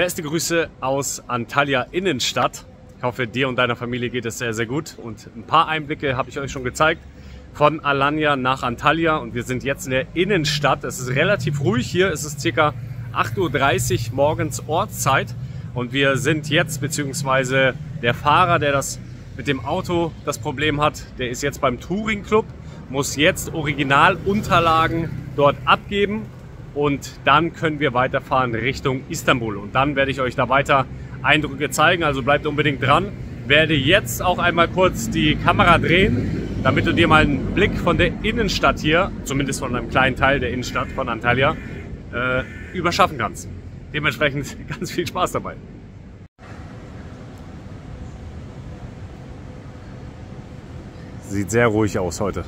Beste Grüße aus Antalya Innenstadt. Ich hoffe, dir und deiner Familie geht es sehr, sehr gut. Und ein paar Einblicke habe ich euch schon gezeigt. Von Alanya nach Antalya. Und wir sind jetzt in der Innenstadt. Es ist relativ ruhig hier. Es ist ca. 8:30 Uhr morgens Ortszeit. Und wir sind jetzt, beziehungsweise der Fahrer, der das mit dem Auto das Problem hat, der ist jetzt beim Touring Club, muss jetzt Originalunterlagen dort abgeben. Und dann können wir weiterfahren Richtung Istanbul. Und dann werde ich euch da weiter Eindrücke zeigen. Also bleibt unbedingt dran. Werde jetzt auch einmal kurz die Kamera drehen, damit du dir mal einen Blick von der Innenstadt hier, zumindest von einem kleinen Teil der Innenstadt von Antalya, überschaffen kannst. Dementsprechend ganz viel Spaß dabei. Sieht sehr ruhig aus heute.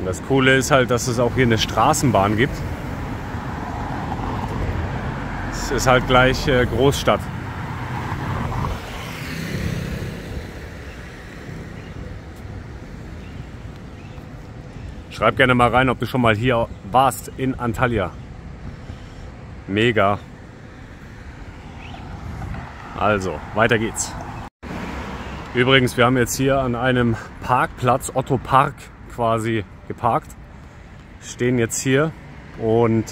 Das Coole ist halt, dass es auch hier eine Straßenbahn gibt. Es ist halt gleich Großstadt. Schreib gerne mal rein, ob du schon mal hier warst in Antalya. Mega. Also, weiter geht's. Übrigens, wir haben jetzt hier an einem Parkplatz, Otto Park quasi, geparkt, stehen jetzt hier und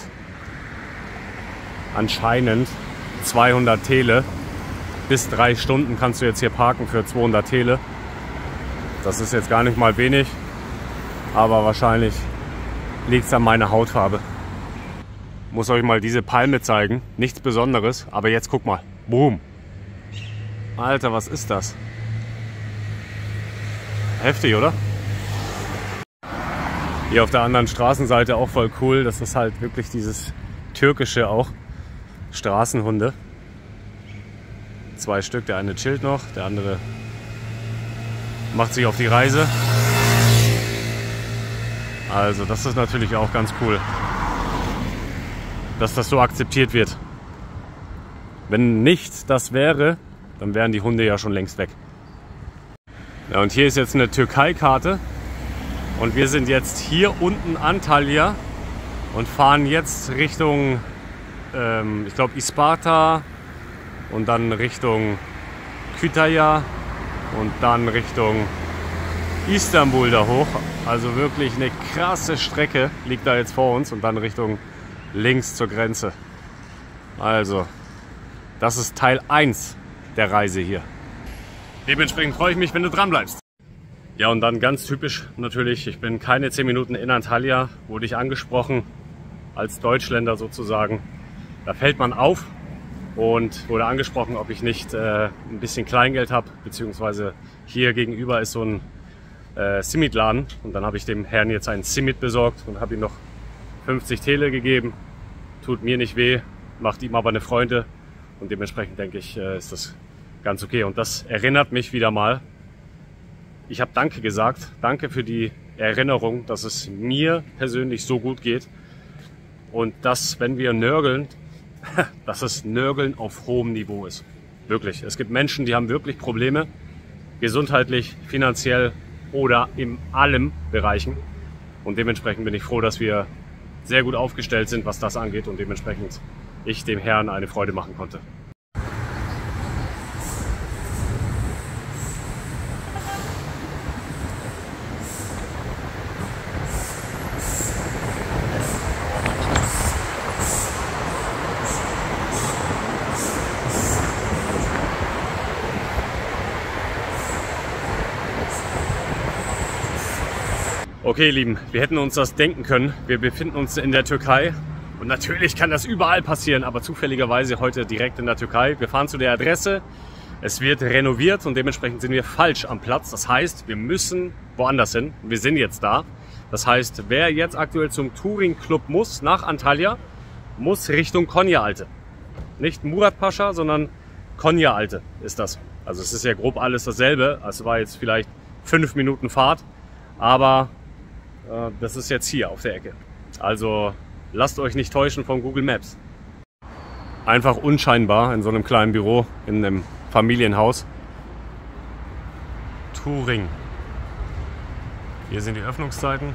anscheinend 200 Tele, bis 3 Stunden kannst du jetzt hier parken für 200 Tele. Das ist jetzt gar nicht mal wenig, aber wahrscheinlich liegt es an meiner Hautfarbe. Muss euch mal diese Palme zeigen, nichts Besonderes, aber jetzt guck mal, boom. Alter, was ist das? Heftig, oder? Hier auf der anderen Straßenseite auch voll cool. Das ist halt wirklich dieses türkische auch. Straßenhunde. 2 Stück. Der eine chillt noch, der andere macht sich auf die Reise. Also das ist natürlich auch ganz cool, dass das so akzeptiert wird. Wenn nicht das wäre, dann wären die Hunde ja schon längst weg. Ja, und hier ist jetzt eine Türkei-Karte. Und wir sind jetzt hier unten Antalya und fahren jetzt Richtung, ich glaube, Isparta und dann Richtung Kütahya und dann Richtung Istanbul da hoch. Also wirklich eine krasse Strecke liegt da jetzt vor uns und dann Richtung links zur Grenze. Also, das ist Teil 1 der Reise hier. Dementsprechend freue ich mich, wenn du dran bleibst. Ja, und dann ganz typisch natürlich, ich bin keine 10 Minuten in Antalya, wurde ich angesprochen, als Deutschländer sozusagen. Da fällt man auf und wurde angesprochen, ob ich nicht ein bisschen Kleingeld habe, beziehungsweise hier gegenüber ist so ein Simit-Laden. Und dann habe ich dem Herrn jetzt einen Simit besorgt und habe ihm noch 50 Tele gegeben. Tut mir nicht weh, macht ihm aber eine Freude und dementsprechend denke ich, ist das ganz okay. Und das erinnert mich wieder mal. Ich habe Danke gesagt. Danke für die Erinnerung, dass es mir persönlich so gut geht. Und dass, wenn wir nörgeln, dass es Nörgeln auf hohem Niveau ist. Wirklich. Es gibt Menschen, die haben wirklich Probleme. Gesundheitlich, finanziell oder in allen Bereichen. Und dementsprechend bin ich froh, dass wir sehr gut aufgestellt sind, was das angeht. Und dementsprechend ich dem Herrn eine Freude machen konnte. Okay, ihr Lieben, wir hätten uns das denken können. Wir befinden uns in der Türkei und natürlich kann das überall passieren, aber zufälligerweise heute direkt in der Türkei. Wir fahren zu der Adresse, es wird renoviert und dementsprechend sind wir falsch am Platz. Das heißt, wir müssen woanders hin. Wir sind jetzt da. Das heißt, wer jetzt aktuell zum Touring Club muss, nach Antalya, muss Richtung Konyaalte. Nicht Murat Pascha, sondern Konyaalte ist das. Also es ist ja grob alles dasselbe. Es war jetzt vielleicht 5 Minuten Fahrt, aber das ist jetzt hier auf der Ecke. Also lasst euch nicht täuschen von Google Maps. Einfach unscheinbar in so einem kleinen Büro, in einem Familienhaus. Touring. Hier sind die Öffnungszeiten.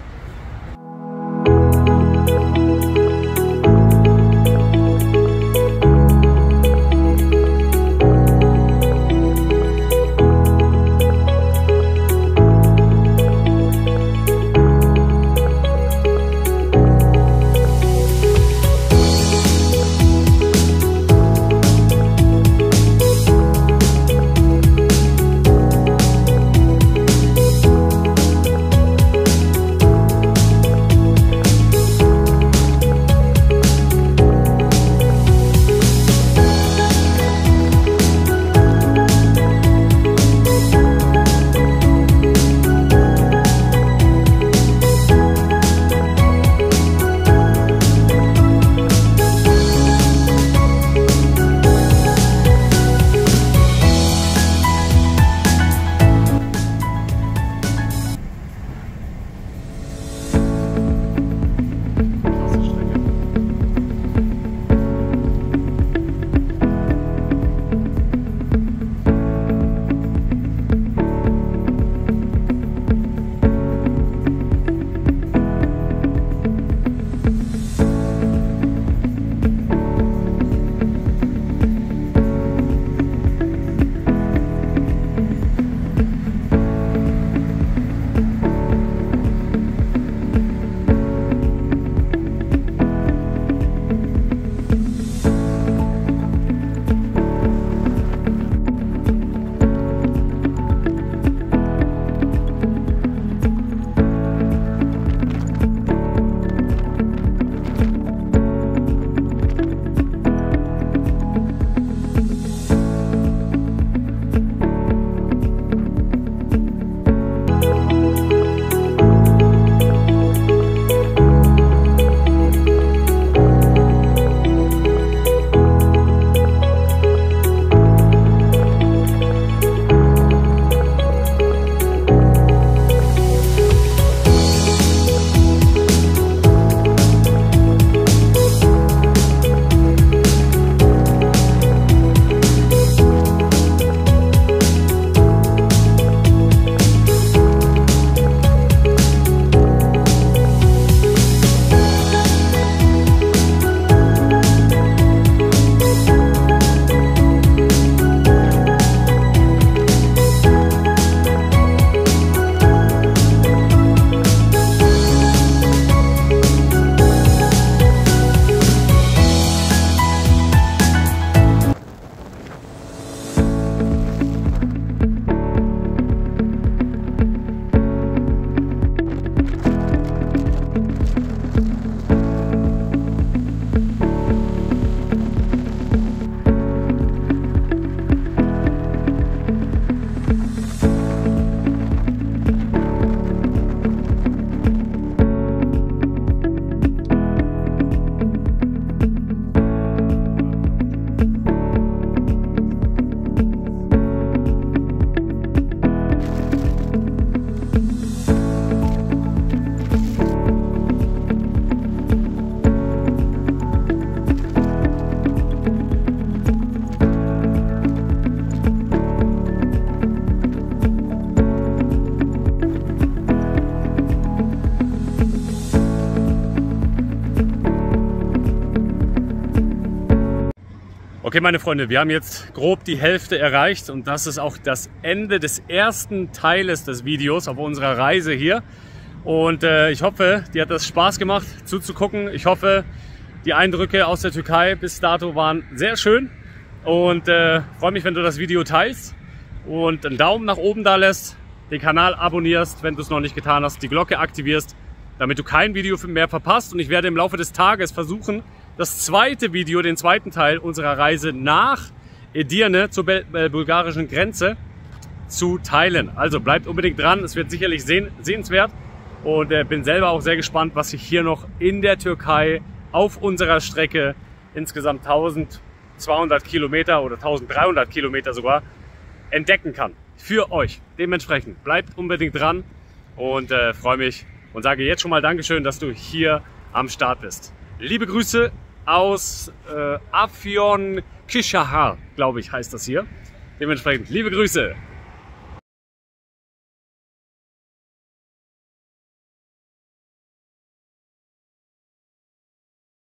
Okay, meine Freunde, wir haben jetzt grob die Hälfte erreicht und das ist auch das Ende des ersten Teiles des Videos auf unserer Reise hier. Und ich hoffe, dir hat das Spaß gemacht zuzugucken. Ich hoffe, die Eindrücke aus der Türkei bis dato waren sehr schön und freue mich, wenn du das Video teilst und einen Daumen nach oben da lässt, den Kanal abonnierst, wenn du es noch nicht getan hast, die Glocke aktivierst, damit du kein Video mehr verpasst. Und ich werde im Laufe des Tages versuchen, das zweite Video, den zweiten Teil unserer Reise nach Edirne zur bulgarischen Grenze zu teilen. Also bleibt unbedingt dran, es wird sicherlich sehenswert und bin selber auch sehr gespannt, was ich hier noch in der Türkei auf unserer Strecke, insgesamt 1200 Kilometer oder 1300 Kilometer sogar, entdecken kann. Für euch. Dementsprechend bleibt unbedingt dran und freue mich und sage jetzt schon mal Dankeschön, dass du hier am Start bist. Liebe Grüße aus Afyonkarahisar, glaube ich, heißt das hier. Dementsprechend liebe Grüße.